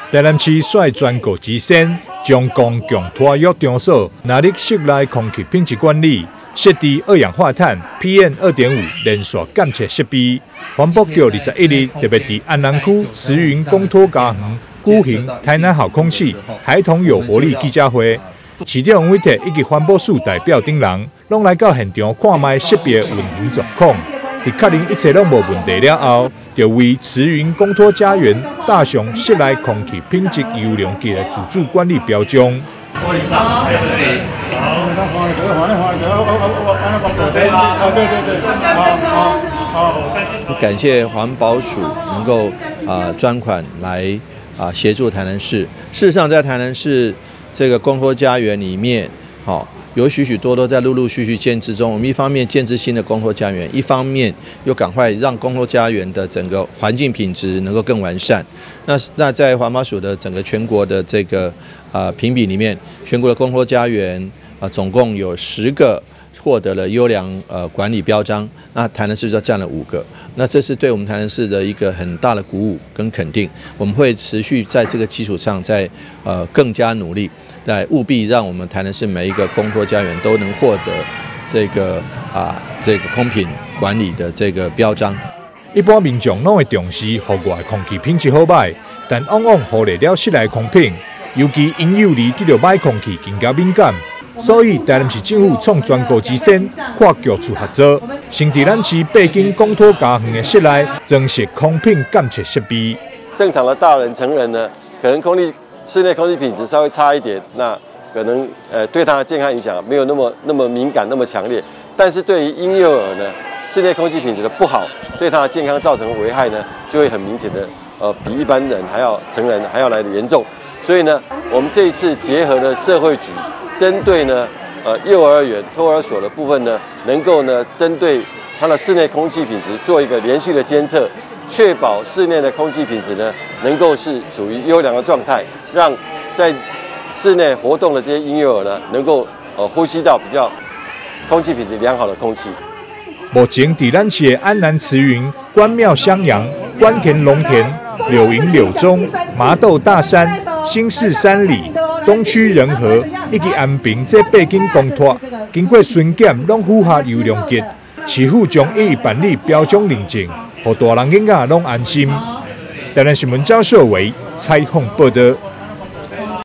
台南市率全国之先，将公共托育场所纳入室内空气品质管理，设置二氧化碳 PM2.5 连续监测设备。环保局21日特别在安南区慈云公托家园举行台南好空气孩童有活力记者会，市长委托以及环保署代表等人，拢来到现场看卖设备的运行状况。在确认一切拢无问题了后，就为慈云公托家园搭上室内空气品质优良级的自主管理标章。感谢环保署能够专款来协助台南市。事实上，在台南市这个公托家园里面，有许许多多在陆陆续续建制中。我们一方面建制新的公托家园，一方面又赶快让公托家园的整个环境品质能够更完善。那在环保署的整个全国的这个评比里面，全国的公托家园总共有10个获得了优良管理标章，那台南市就占了5个。那这是对我们台南市的一个很大的鼓舞跟肯定。我们会持续在这个基础上再更加努力。来务必让我们台南市每一个公托家园都能获得这个空品管理的这个标章。一般民众拢会重视户外空气品质好歹，但往往忽略了室内空品，尤其婴幼儿对着歹空气更加敏感。所以台南市政府创全国之先，跨局处合作，先伫咱市8间公托家园的室内装设空品监测设备。正常的大人成人呢，可能室内空气品质稍微差一点，那可能对他的健康影响没有那么敏感、那么强烈。但是对于婴幼儿呢，室内空气品质的不好，对他的健康造成的危害呢，就会很明显的比一般人成人还要来的严重。所以呢，我们这一次结合了社会局，针对呢幼儿园、托儿所的部分呢，能够呢针对它的室内空气品质做一个连续的监测。确保室内的空气品质呢，能够是属于优良的状态，让在室内活动的这些婴幼儿呢，能够呼吸到比较空气品质良好的空气。目前在咱市的安南慈云、关庙襄阳、关田龙田、柳营柳中、麻豆大山、新市三里、东区仁和以及安平这8间公托，经过巡检拢符合优良级，市府将予以办理标章认证。让大人囡仔拢安心。台南新闻赵秀伟采访报道。